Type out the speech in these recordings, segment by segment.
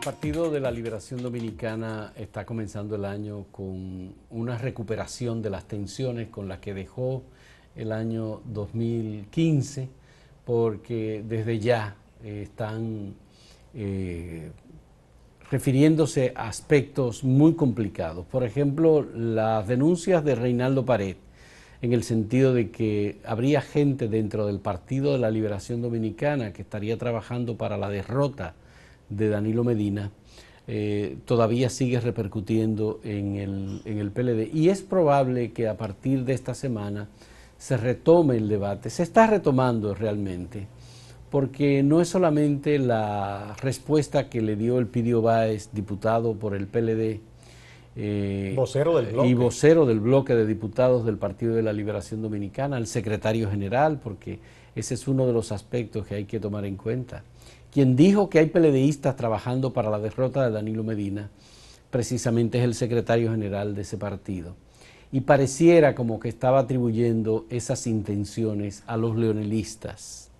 Partido de la Liberación Dominicana está comenzando el año con una recuperación de las tensiones con las que dejó el año 2015, porque desde ya están refiriéndose a aspectos muy complicados. Por ejemplo, las denuncias de Reinaldo Pared, en el sentido de que habría gente dentro del Partido de la Liberación Dominicana que estaría trabajando para la derrota de Danilo Medina, todavía sigue repercutiendo en el PLD, y es probable que a partir de esta semana se retome el debate. Se está retomando realmente, porque no es solamente la respuesta que le dio Elpidio Báez, diputado por el PLD, vocero del bloque. y vocero del bloque de diputados del Partido de la Liberación Dominicana, al secretario general, porque ese es uno de los aspectos que hay que tomar en cuenta. Quien dijo que hay PLDistas trabajando para la derrota de Danilo Medina, precisamente es el secretario general de ese partido. Y pareciera como que estaba atribuyendo esas intenciones a los leonelistas,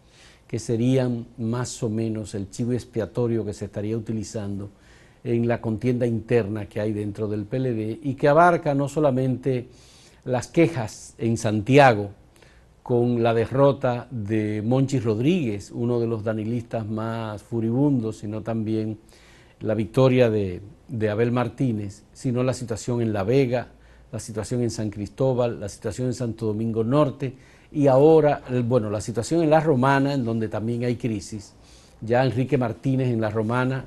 que serían más o menos el chivo expiatorio que se estaría utilizando en la contienda interna que hay dentro del PLD, y que abarca no solamente las quejas en Santiago con la derrota de Monchi Rodríguez, uno de los danilistas más furibundos, sino también la victoria de Abel Martínez, sino la situación en La Vega, la situación en San Cristóbal, la situación en Santo Domingo Norte, y ahora, bueno, la situación en La Romana, en donde también hay crisis. Ya Enrique Martínez en La Romana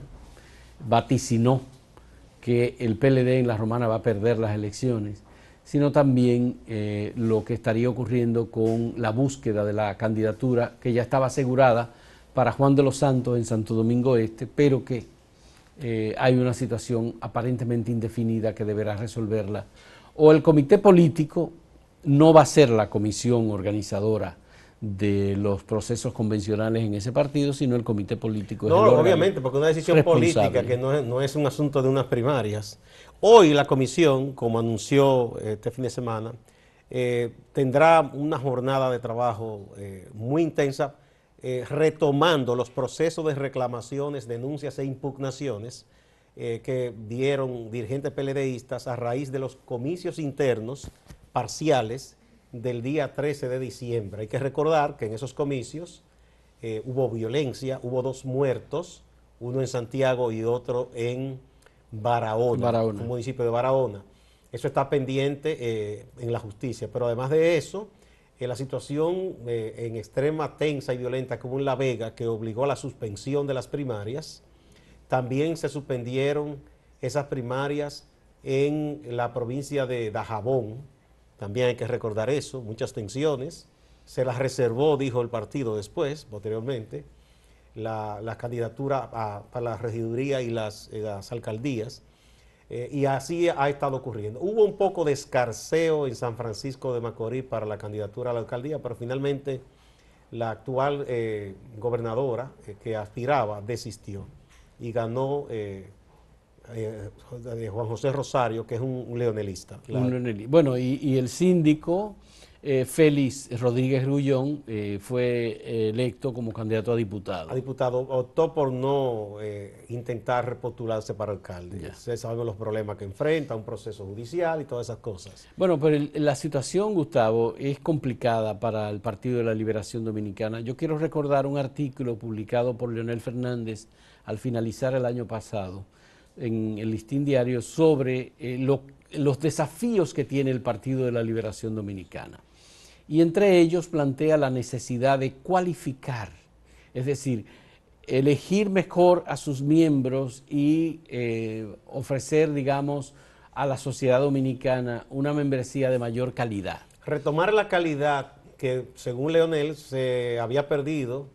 vaticinó que el PLD en La Romana va a perder las elecciones, sino también lo que estaría ocurriendo con la búsqueda de la candidatura que ya estaba asegurada para Juan de los Santos en Santo Domingo Este, pero que hay una situación aparentemente indefinida que deberá resolverla. O el comité político no va a ser la comisión organizadora de los procesos convencionales en ese partido, sino el comité político. No, obviamente, porque una decisión política que no es un asunto de unas primarias. Hoy la comisión, como anunció este fin de semana, tendrá una jornada de trabajo muy intensa, retomando los procesos de reclamaciones, denuncias e impugnaciones que dieron dirigentes PLDistas a raíz de los comicios internos parciales del día 13 de diciembre. Hay que recordar que en esos comicios hubo violencia, hubo 2 muertos, uno en Santiago y otro en Barahona, un municipio de Barahona. Eso está pendiente en la justicia, pero además de eso, la situación en extrema tensa y violenta como en La Vega, que obligó a la suspensión de las primarias. También se suspendieron esas primarias en la provincia de Dajabón. También hay que recordar eso, muchas tensiones. Se las reservó, dijo el partido después, posteriormente, la candidatura para la regiduría y las alcaldías. Y así ha estado ocurriendo. Hubo un poco de escarceo en San Francisco de Macorís para la candidatura a la alcaldía, pero finalmente la actual gobernadora que aspiraba desistió y ganó Juan José Rosario, que es un leonelista. Bueno, y el síndico Félix Rodríguez Grullón fue electo como candidato a diputado. A diputado, optó por no intentar repostularse para alcalde. Ustedes saben los problemas que enfrenta, un proceso judicial y todas esas cosas. Bueno, pero la situación, Gustavo, es complicada para el Partido de la Liberación Dominicana. Yo quiero recordar un artículo publicado por Leonel Fernández al finalizar el año pasado en el Listín Diario sobre los desafíos que tiene el Partido de la Liberación Dominicana. Y entre ellos plantea la necesidad de cualificar, es decir, elegir mejor a sus miembros y ofrecer, digamos, a la sociedad dominicana una membresía de mayor calidad. Retomar la calidad que, según Leonel, se había perdido,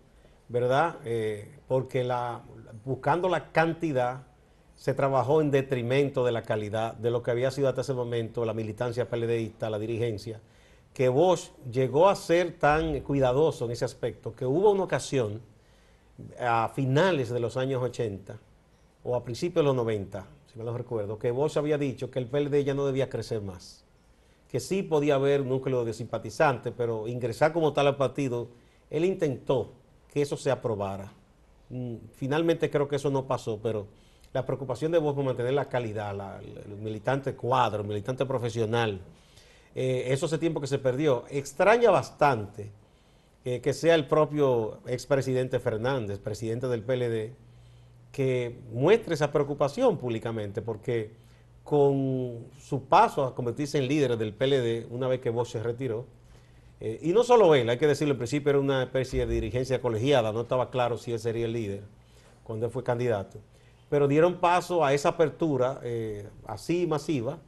¿verdad? Porque buscando la cantidad se trabajó en detrimento de la calidad de lo que había sido hasta ese momento la militancia PLDista, la dirigencia, que Bosch llegó a ser tan cuidadoso en ese aspecto que hubo una ocasión a finales de los años 80 o a principios de los 90, si me lo recuerdo, que Bosch había dicho que el PLD ya no debía crecer más, que sí podía haber un núcleo de simpatizantes, pero ingresar como tal al partido, él intentó que eso se aprobara. Finalmente creo que eso no pasó, pero la preocupación de Bosch por mantener la calidad, el militante cuadro, el militante profesional, eso hace tiempo que se perdió. Extraña bastante que sea el propio expresidente Fernández, presidente del PLD, que muestre esa preocupación públicamente, porque con su paso a convertirse en líder del PLD, una vez que Bosch se retiró, y no solo él, hay que decirlo, al principio era una especie de dirigencia colegiada, no estaba claro si él sería el líder cuando él fue candidato, pero dieron paso a esa apertura así masiva,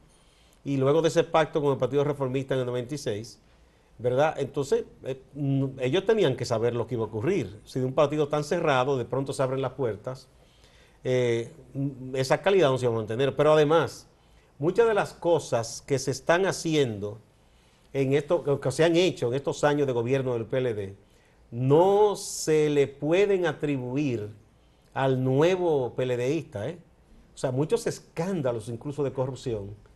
y luego de ese pacto con el Partido Reformista en el 96, ¿verdad? Entonces, ellos tenían que saber lo que iba a ocurrir. Si de un partido tan cerrado de pronto se abren las puertas, esa calidad no se va a mantener. Pero además, muchas de las cosas que se están haciendo en esto, que se han hecho en estos años de gobierno del PLD, no se le pueden atribuir al nuevo PLDista. O sea, muchos escándalos incluso de corrupción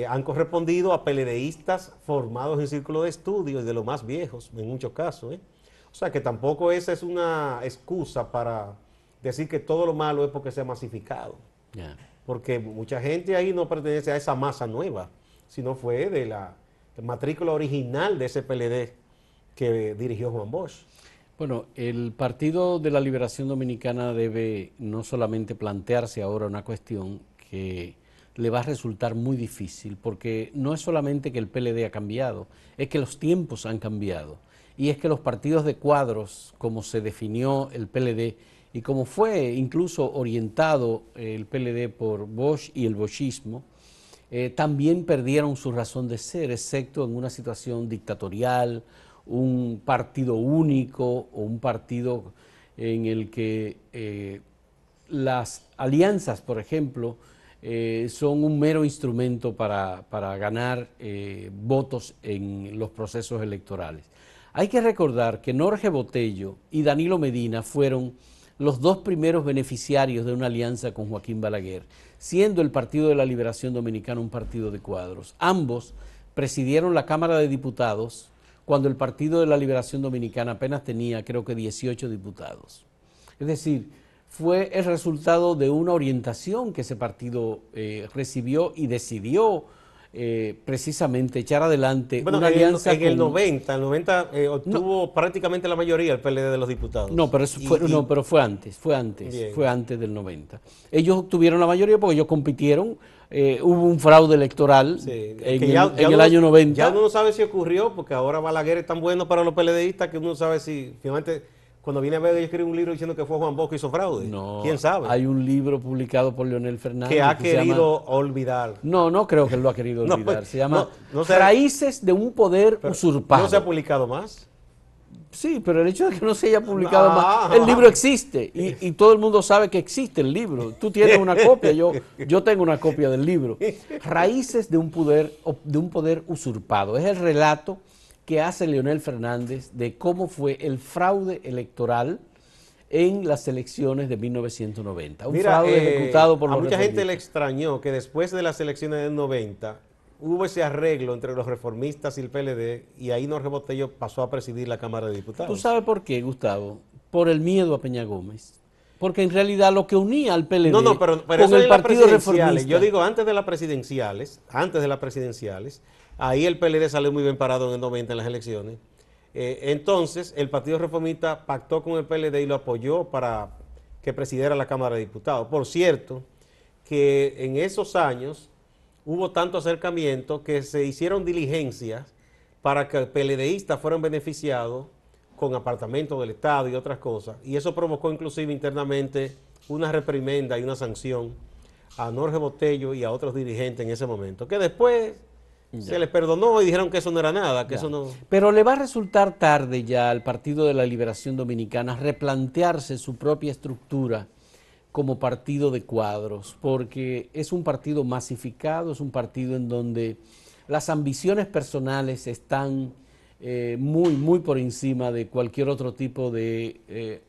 han correspondido a PLDistas formados en círculos de estudio y de los más viejos, en muchos casos. O sea, que tampoco esa es una excusa para decir que todo lo malo es porque se ha masificado. Yeah. Porque mucha gente ahí no pertenece a esa masa nueva, sino fue de la matrícula original de ese PLD que dirigió Juan Bosch. Bueno, el Partido de la Liberación Dominicana debe no solamente plantearse ahora una cuestión que le va a resultar muy difícil, porque no es solamente que el PLD ha cambiado, es que los tiempos han cambiado, y es que los partidos de cuadros, como se definió el PLD, y como fue incluso orientado el PLD por Bosch y el boschismo, también perdieron su razón de ser, excepto en una situación dictatorial, un partido único o un partido en el que las alianzas, por ejemplo, son un mero instrumento para ganar votos en los procesos electorales. Hay que recordar que Jorge Botello y Danilo Medina fueron los dos primeros beneficiarios de una alianza con Joaquín Balaguer, siendo el Partido de la Liberación Dominicana un partido de cuadros. Ambos presidieron la Cámara de Diputados cuando el Partido de la Liberación Dominicana apenas tenía, creo que 18 diputados. Es decir, fue el resultado de una orientación que ese partido recibió y decidió precisamente echar adelante una alianza. En el 90 obtuvo prácticamente la mayoría el PLD de los diputados. No, pero eso fue antes del 90. Ellos obtuvieron la mayoría porque ellos compitieron, hubo un fraude electoral en el año 90. Ya uno no sabe si ocurrió, porque ahora Balaguer es tan bueno para los PLDistas que uno no sabe si finalmente, cuando viene a ver, ellos escriben un libro diciendo que fue Juan Bosch que hizo fraude. No, ¿quién sabe? Hay un libro publicado por Leonel Fernández que ha querido olvidar. No creo que él lo ha querido olvidar. Se llama Raíces de un poder usurpado. ¿No se ha publicado más? Sí, pero el hecho de que no se haya publicado más, el libro existe y todo el mundo sabe que existe el libro. Tú tienes una copia, yo tengo una copia del libro. Raíces de un poder usurpado. Es el relato que hace Leonel Fernández de cómo fue el fraude electoral en las elecciones de 1990. Un fraude ejecutado por los reformistas. A mucha gente le extrañó que después de las elecciones del 90 hubo ese arreglo entre los reformistas y el PLD, y ahí Jorge Botello pasó a presidir la Cámara de Diputados. ¿Tú sabes por qué, Gustavo? Por el miedo a Peña Gómez. Porque en realidad lo que unía al PLD pero con el Partido Reformista. Yo digo antes de las presidenciales, ahí el PLD salió muy bien parado en el 90 en las elecciones. Entonces, el Partido Reformista pactó con el PLD y lo apoyó para que presidiera la Cámara de Diputados. Por cierto, que en esos años hubo tanto acercamiento que se hicieron diligencias para que PLDistas fueran beneficiados con apartamentos del Estado y otras cosas. Y eso provocó inclusive internamente una reprimenda y una sanción a Jorge Botello y a otros dirigentes en ese momento, que después se les perdonó y dijeron que eso no era nada, que eso no... Pero le va a resultar tarde ya al Partido de la Liberación Dominicana replantearse su propia estructura como partido de cuadros, porque es un partido masificado, es un partido en donde las ambiciones personales están muy por encima de cualquier otro tipo de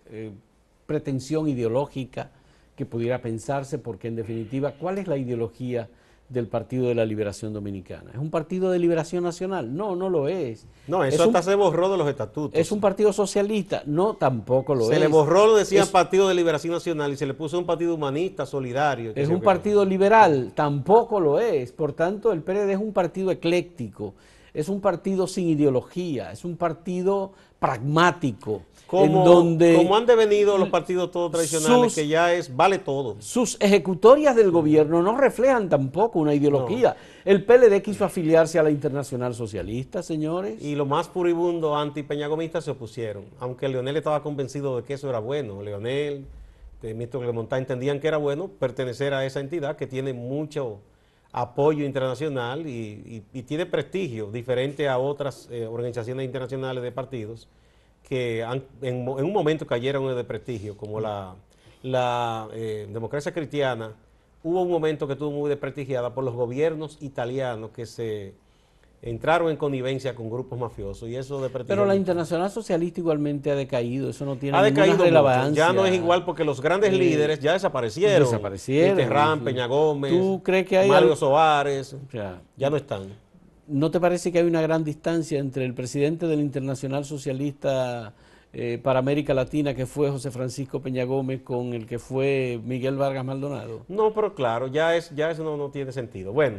pretensión ideológica que pudiera pensarse, porque en definitiva, ¿cuál es la ideología del Partido de la Liberación Dominicana. ¿Es un partido de liberación nacional? No, no lo es. No, eso hasta se borró de los estatutos. ¿Es un partido socialista? No, tampoco lo es. Se le borró, lo decía Partido de Liberación Nacional, y se le puso un partido humanista, solidario. ¿Es un partido liberal? Tampoco lo es. Por tanto, el PLD es un partido ecléctico, es un partido sin ideología, es un partido pragmático. Como han devenido los partidos todos tradicionales, que ya vale todo. Sus ejecutorias del gobierno no reflejan tampoco una ideología. No. El PLD quiso afiliarse a la Internacional Socialista, señores. Y los más furibundos antipeñagomistas se opusieron, aunque Leonel estaba convencido de que eso era bueno. Leonel, Ministro Clemontá, entendían que era bueno pertenecer a esa entidad que tiene mucho apoyo internacional y tiene prestigio, diferente a otras organizaciones internacionales de partidos que en un momento cayeron de prestigio, como la democracia cristiana. Hubo un momento que estuvo muy desprestigiada por los gobiernos italianos que se entraron en connivencia con grupos mafiosos y eso desprestigió. Pero la Internacional Socialista igualmente ha decaído, eso no tiene ninguna relevancia. Ya no es igual porque los grandes líderes ya desaparecieron. Mitterrand, Peña Gómez, ¿tú crees que hay Mario Soares, ya no están. ¿No te parece que hay una gran distancia entre el presidente de la Internacional Socialista para América Latina, que fue José Francisco Peña Gómez, con el que fue Miguel Vargas Maldonado? No, pero claro, ya eso no tiene sentido. Bueno,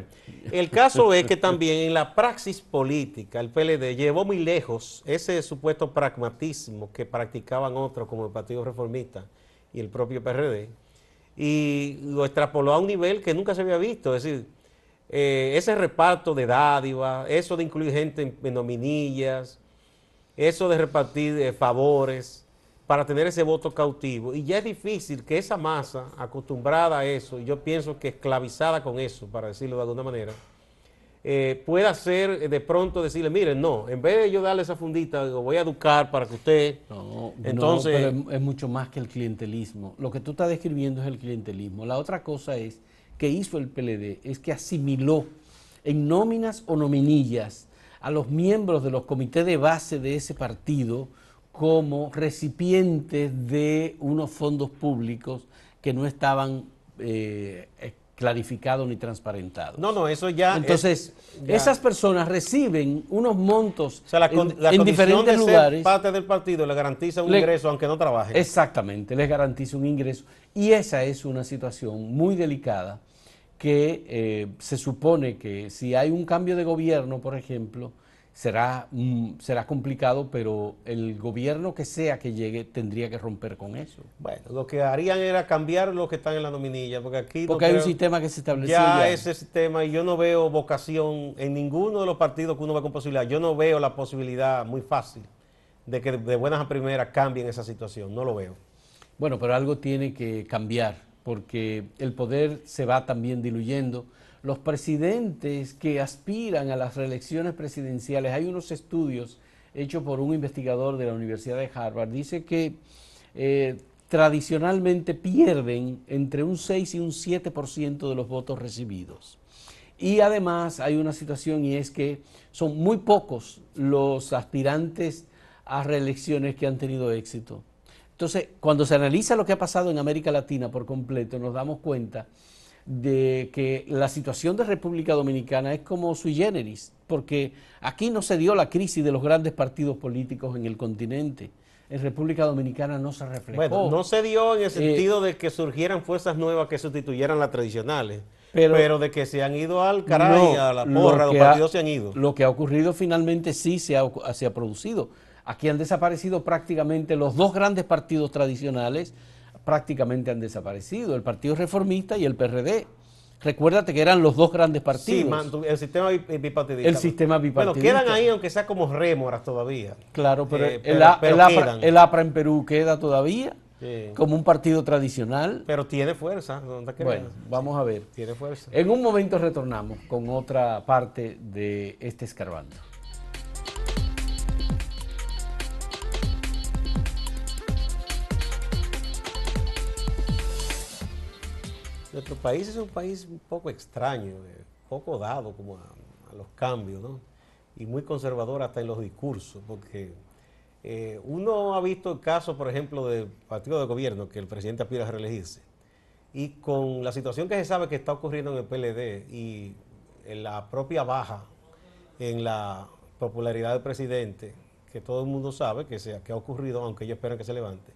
el caso es que también en la praxis política el PLD llevó muy lejos ese supuesto pragmatismo que practicaban otros como el Partido Reformista y el propio PRD, y lo extrapoló a un nivel que nunca se había visto. Es decir, ese reparto de dádivas, eso de incluir gente en nominillas, eso de repartir favores para tener ese voto cautivo. Y ya es difícil que esa masa acostumbrada a eso, y yo pienso que esclavizada con eso, para decirlo de alguna manera, pueda ser de pronto decirle, miren, no, en vez de yo darle esa fundita, lo voy a educar para que usted... Entonces, no, pero es mucho más que el clientelismo. Lo que tú estás describiendo es el clientelismo. La otra cosa es que hizo el PLD es que asimiló en nóminas o nominillas a los miembros de los comités de base de ese partido como recipientes de unos fondos públicos que no estaban clarificados ni transparentados. No, eso ya... Entonces, esas personas reciben unos montos, o sea, en diferentes lugares. Ser parte del partido le garantiza un ingreso aunque no trabajen. Exactamente, les garantiza un ingreso. Y esa es una situación muy delicada que se supone que si hay un cambio de gobierno, por ejemplo, será complicado, pero el gobierno que sea que llegue tendría que romper con eso. Bueno, lo que harían era cambiar los que están en la nominilla, porque aquí... Porque hay un sistema que se estableció ya. Ese sistema, y yo no veo vocación en ninguno de los partidos que uno ve con posibilidad. Yo no veo la posibilidad muy fácil de que de buenas a primeras cambien esa situación, no lo veo. Bueno, pero algo tiene que cambiar, porque el poder se va también diluyendo. Los presidentes que aspiran a las reelecciones presidenciales, hay unos estudios hechos por un investigador de la Universidad de Harvard, dice que tradicionalmente pierden entre un 6 y un 7% de los votos recibidos. Y además hay una situación, y es que son muy pocos los aspirantes a reelecciones que han tenido éxito. Entonces, cuando se analiza lo que ha pasado en América Latina por completo, nos damos cuenta de que la situación de República Dominicana es como sui generis, porque aquí no se dio la crisis de los grandes partidos políticos en el continente. En República Dominicana no se reflejó. Bueno, no se dio en el sentido de que surgieran fuerzas nuevas que sustituyeran las tradicionales, pero de que se han ido al caray, a la porra, los partidos se han ido. Lo que ha ocurrido finalmente sí se ha producido. Aquí han desaparecido prácticamente los dos grandes partidos tradicionales, prácticamente han desaparecido, el Partido Reformista y el PRD. Recuérdate que eran los dos grandes partidos. Sí, el sistema bipartidista. El sistema bipartidista. Bueno, quedan ahí aunque sea como rémoras todavía. Claro, pero el APRA en Perú queda todavía como un partido tradicional. Pero tiene fuerza. Bueno, vamos a ver. Tiene fuerza. En un momento retornamos con otra parte de este Escarbando. Nuestro país es un país un poco extraño, poco dado como a los cambios, ¿no? Y muy conservador hasta en los discursos, porque uno ha visto el caso, por ejemplo, del partido de gobierno, que el presidente aspira a reelegirse, y con la situación que se sabe que está ocurriendo en el PLD y en la propia baja en la popularidad del presidente, que todo el mundo sabe que ha ocurrido, aunque ellos esperan que se levante,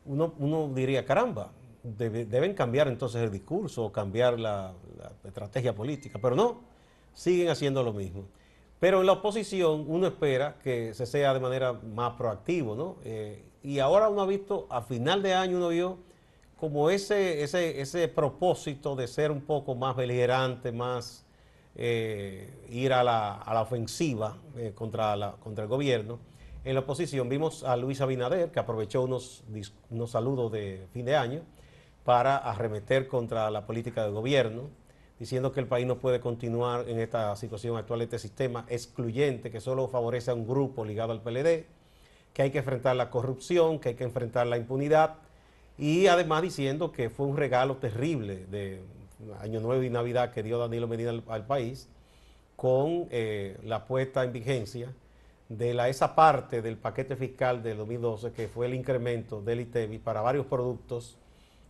uno diría, caramba, deben cambiar entonces el discurso o cambiar la estrategia política, pero no, siguen haciendo lo mismo. Pero en la oposición uno espera que se sea de manera más proactivo, ¿no? Y ahora uno ha visto, a final de año uno vio como ese propósito de ser un poco más beligerante, más ir a la ofensiva contra el gobierno. En la oposición vimos a Luis Abinader, que aprovechó unos saludos de fin de año para arremeter contra la política del gobierno, diciendo que el país no puede continuar en esta situación actual, este sistema excluyente que solo favorece a un grupo ligado al PLD, que hay que enfrentar la corrupción, que hay que enfrentar la impunidad, y además diciendo que fue un regalo terrible de Año Nuevo y Navidad que dio Danilo Medina al país, con la puesta en vigencia de esa parte del paquete fiscal del 2012, que fue el incremento del ITEVI para varios productos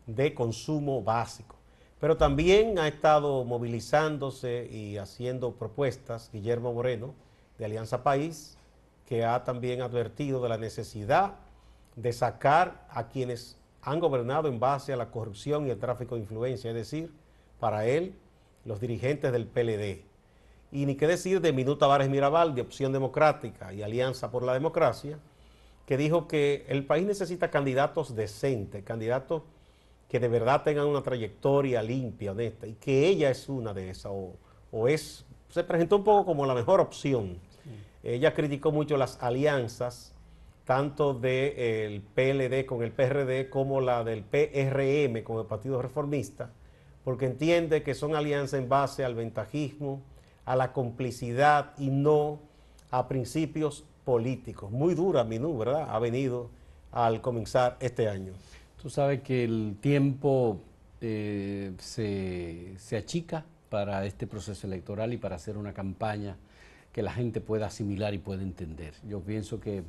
de consumo básico. Pero también ha estado movilizándose y haciendo propuestas Guillermo Moreno, de Alianza País, que ha también advertido de la necesidad de sacar a quienes han gobernado en base a la corrupción y el tráfico de influencia, es decir, para él, los dirigentes del PLD. Y ni qué decir de Minú Tavares Mirabal, de Opción Democrática y Alianza por la Democracia, que dijo que el país necesita candidatos decentes, candidatos que de verdad tengan una trayectoria limpia, honesta, y que ella es una de esas, se presentó un poco como la mejor opción. Sí. Ella criticó mucho las alianzas, tanto del PLD con el PRD como la del PRM con el Partido Reformista, porque entiende que son alianzas en base al ventajismo, a la complicidad y no a principios políticos. Muy dura Minú, ¿verdad? Ha venido al comenzar este año. Tú sabes que el tiempo se achica para este proceso electoral y para hacer una campaña que la gente pueda asimilar y pueda entender. Yo pienso que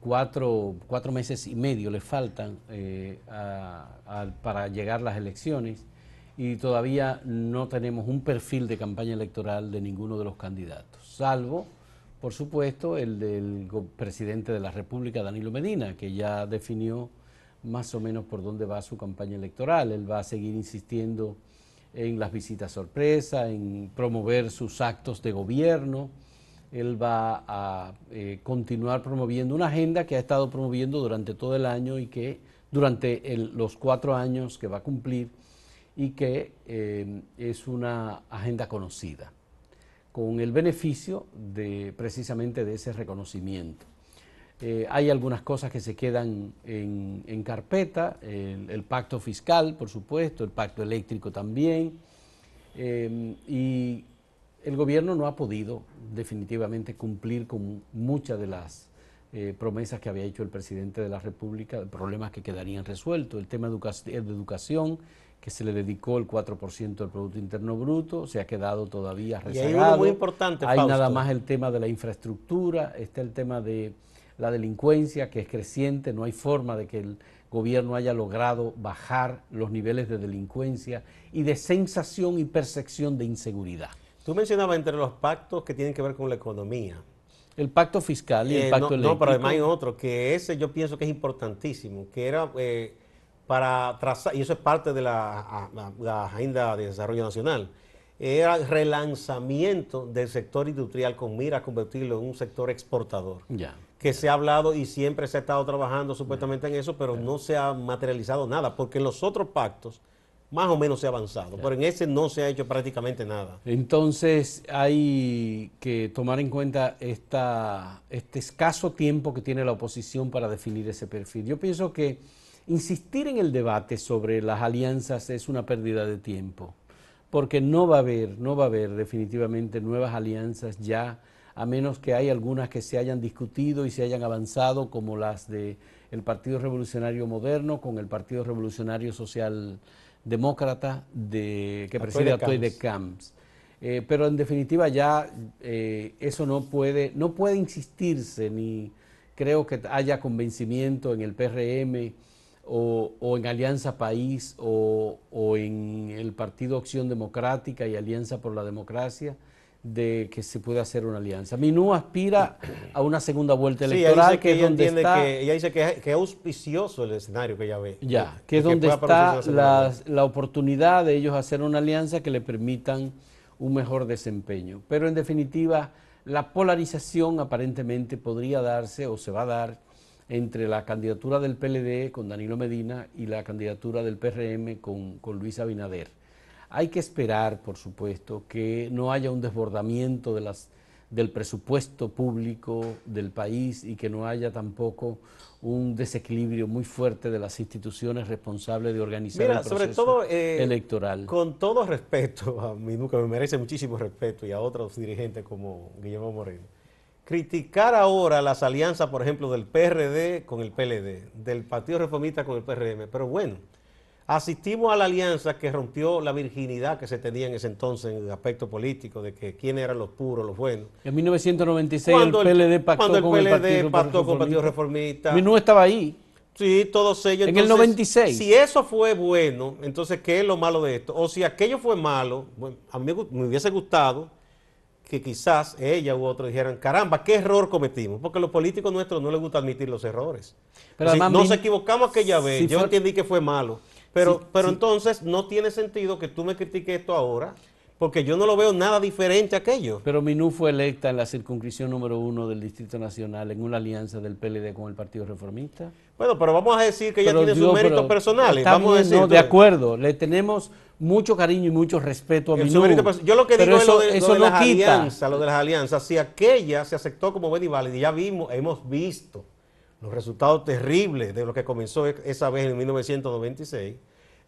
4 meses y medio le faltan para llegar las elecciones y todavía no tenemos un perfil de campaña electoral de ninguno de los candidatos, salvo, por supuesto, el del presidente de la República, Danilo Medina, que ya definió más o menos por dónde va su campaña electoral. Él va a seguir insistiendo en las visitas sorpresa, en promover sus actos de gobierno. Él va a continuar promoviendo una agenda que ha estado promoviendo durante todo el año y que durante los 4 años que va a cumplir, y que es una agenda conocida, con el beneficio precisamente de ese reconocimiento. Hay algunas cosas que se quedan en carpeta, el pacto fiscal, por supuesto, el pacto eléctrico también, y el gobierno no ha podido definitivamente cumplir con muchas de las promesas que había hecho el presidente de la República, problemas que quedarían resueltos. El tema de educación, que se le dedicó el 4% del Producto Interno Bruto, se ha quedado todavía rezagado. Y hay uno muy importante, Hay Fausto. nada más el tema de la infraestructura, está el tema de la delincuencia, que es creciente. No hay forma de que el gobierno haya logrado bajar los niveles de delincuencia y de sensación y percepción de inseguridad. Tú mencionabas entre los pactos que tienen que ver con la economía. El pacto fiscal y el pacto eléctrico. No, pero además hay otro, que ese yo pienso que es importantísimo, que era para trazar, y eso es parte de la Agenda de Desarrollo Nacional, era el relanzamiento del sector industrial con mira a convertirlo en un sector exportador. Ya. Que se ha hablado y siempre se ha estado trabajando supuestamente en eso, pero no se ha materializado nada, porque en los otros pactos más o menos se ha avanzado, pero en ese no se ha hecho prácticamente nada. Entonces hay que tomar en cuenta este escaso tiempo que tiene la oposición para definir ese perfil. Yo pienso que insistir en el debate sobre las alianzas es una pérdida de tiempo, porque no va a haber definitivamente nuevas alianzas ya, a menos que hay algunas que se hayan discutido y se hayan avanzado, como las del Partido Revolucionario Moderno con el Partido Revolucionario Social Demócrata que preside Atoy de Camps. Pero en definitiva ya eso no puede insistirse, ni creo que haya convencimiento en el PRM o en Alianza País o en el Partido Acción Democrática y Alianza por la Democracia, de que se puede hacer una alianza. Minú aspira a una segunda vuelta electoral, que es donde está... Ella dice que es auspicioso el escenario que ella ve. Ya, que es donde está la oportunidad de ellos hacer una alianza que le permitan un mejor desempeño. Pero en definitiva, la polarización aparentemente podría darse o se va a dar entre la candidatura del PLD con Danilo Medina y la candidatura del PRM con Luis Abinader. Hay que esperar, por supuesto, que no haya un desbordamiento del presupuesto público del país y que no haya tampoco un desequilibrio muy fuerte de las instituciones responsables de organizar el proceso sobre todo, electoral. Con todo respeto a Minú, que me merece muchísimo respeto, y a otros dirigentes como Guillermo Moreno, criticar ahora las alianzas, por ejemplo, del PRD con el PLD, del Partido Reformista con el PRM, pero bueno, asistimos a la alianza que rompió la virginidad que se tenía en ese entonces en el aspecto político, de que quiénes eran los puros, los buenos. En 1996 el PLD pactó con el Partido Reformista. Minú estaba ahí. Sí, todos ellos. En el 96. Si eso fue bueno, entonces, ¿qué es lo malo de esto? O si aquello fue malo, bueno, a mí me hubiese gustado que quizás ella u otros dijeran, caramba, ¿qué error cometimos? Porque a los políticos nuestros no les gusta admitir los errores. Pero además, nos equivocamos aquella vez, yo entendí que fue malo. Pero entonces no tiene sentido que tú me critiques esto ahora, porque yo no lo veo nada diferente a aquello. Pero Minú fue electa en la circunscripción número 1 del Distrito Nacional en una alianza del PLD con el Partido Reformista. Bueno, pero vamos a decir que ella tiene sus méritos personales. Vamos a decir, no, de acuerdo, le tenemos mucho cariño y mucho respeto a Minú. Yo lo que digo es lo de las alianzas. Si aquella se aceptó como buena y válida, ya hemos visto los resultados terribles de lo que comenzó esa vez en 1996,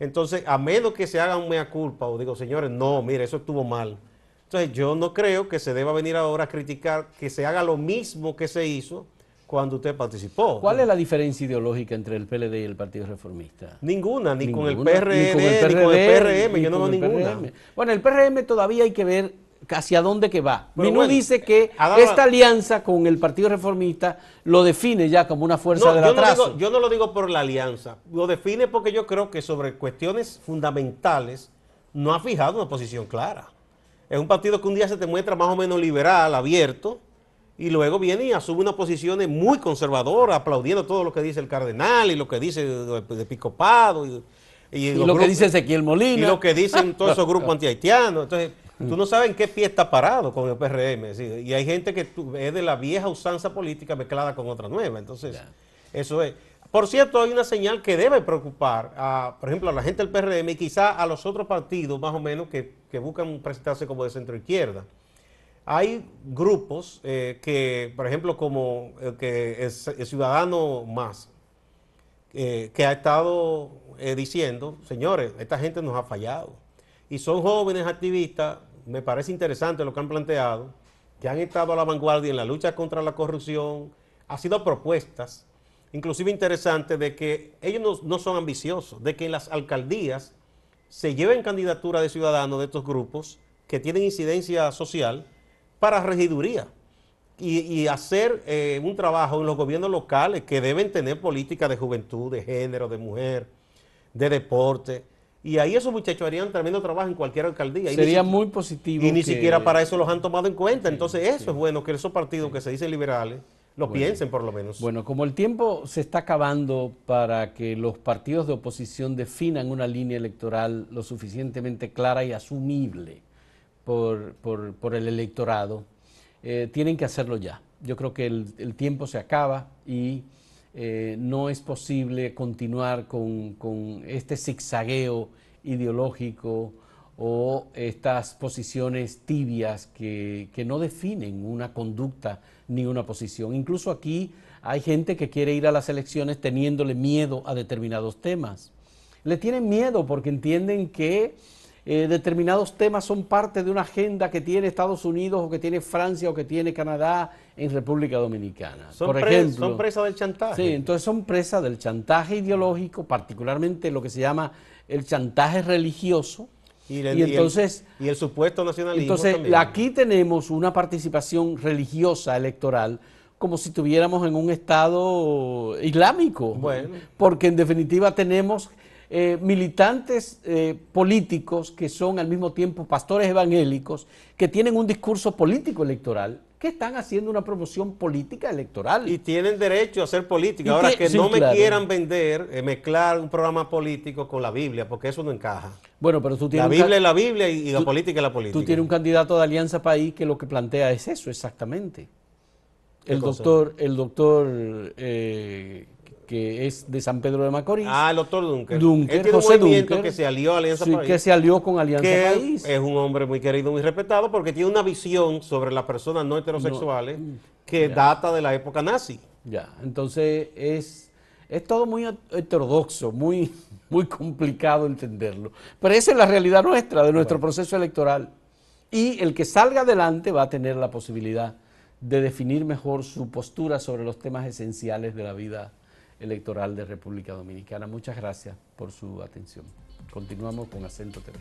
entonces, a menos que se haga un mea culpa o digo, señores, no, mire, eso estuvo mal. Entonces, yo no creo que se deba venir ahora a criticar que se haga lo mismo que se hizo cuando usted participó. ¿Cuál es la diferencia ideológica entre el PLD y el Partido Reformista? Ninguna, ni con el PRD, ni con el PRM, yo no veo ninguna. Bueno, el PRM todavía hay que ver hacia dónde que va. Minú dice que esta alianza con el Partido Reformista lo define ya como una fuerza del atraso. Yo no lo digo por la alianza, lo define porque yo creo que sobre cuestiones fundamentales no ha fijado una posición clara. Es un partido que un día se te muestra más o menos liberal, abierto, y luego viene y asume una posición muy conservadora, aplaudiendo todo lo que dice el cardenal y lo que dice de Episcopado y lo que dice Ezequiel Molina. Y lo que dicen todos esos grupos antihaitianos. Entonces, tú no sabes en qué pie está parado con el PRM. ¿Sí? Y hay gente que es de la vieja usanza política mezclada con otra nueva. Entonces, eso es. Por cierto, hay una señal que debe preocupar, por ejemplo, a la gente del PRM y quizá a los otros partidos más o menos que buscan presentarse como de centro izquierda. Hay grupos que, por ejemplo, como el Ciudadano Más, que ha estado diciendo, señores, esta gente nos ha fallado. Y son jóvenes activistas, me parece interesante lo que han planteado, que han estado a la vanguardia en la lucha contra la corrupción, ha sido propuestas, inclusive interesantes, de que ellos no son ambiciosos, de que en las alcaldías se lleven candidaturas de ciudadanos de estos grupos que tienen incidencia social para regiduría y hacer un trabajo en los gobiernos locales que deben tener políticas de juventud, de género, de mujer, de deporte. Y ahí esos muchachos harían tremendo trabajo en cualquier alcaldía. Sería muy positivo. Y ni siquiera para eso los han tomado en cuenta. Entonces eso es bueno, que esos partidos que se dicen liberales lo piensen por lo menos. Bueno, como el tiempo se está acabando para que los partidos de oposición definan una línea electoral lo suficientemente clara y asumible por el electorado, tienen que hacerlo ya. Yo creo que el tiempo se acaba y no es posible continuar con este zigzagueo ideológico o estas posiciones tibias que no definen una conducta ni una posición. Incluso aquí hay gente que quiere ir a las elecciones teniéndole miedo a determinados temas. Le tienen miedo porque entienden que determinados temas son parte de una agenda que tiene Estados Unidos o que tiene Francia o que tiene Canadá en República Dominicana. Por ejemplo, son presas del chantaje. Sí, entonces son presas del chantaje ideológico, particularmente lo que se llama el chantaje religioso. Y el supuesto nacionalismo. Entonces, también. Aquí tenemos una participación religiosa electoral como si estuviéramos en un estado islámico, Bueno, porque en definitiva tenemos militantes políticos que son al mismo tiempo pastores evangélicos, que tienen un discurso político electoral, que están haciendo una promoción política electoral. y tienen derecho a hacer política. Ahora, que sí, no me claro, quieran vender, mezclar un programa político con la Biblia, porque eso no encaja. bueno, pero tú tienes La Biblia es la Biblia y la tú- política es la política. tú tienes un candidato de Alianza País que lo que plantea es eso exactamente. ¿Qué cosa? El doctor que es de San Pedro de Macorís, Ah, el doctor Dunker. Dunker, Él tiene un José movimiento Dunker, que se alió a Alianza sí, País, que se alió con Alianza que País. es un hombre muy querido, muy respetado, porque tiene una visión sobre las personas no heterosexuales que data de la época nazi. Ya, entonces es todo muy heterodoxo, muy, muy complicado entenderlo. Pero esa es la realidad nuestra, de nuestro proceso electoral. Y el que salga adelante va a tener la posibilidad de definir mejor su postura sobre los temas esenciales de la vida electoral de República Dominicana. Muchas gracias por su atención. Continuamos con Acento TV.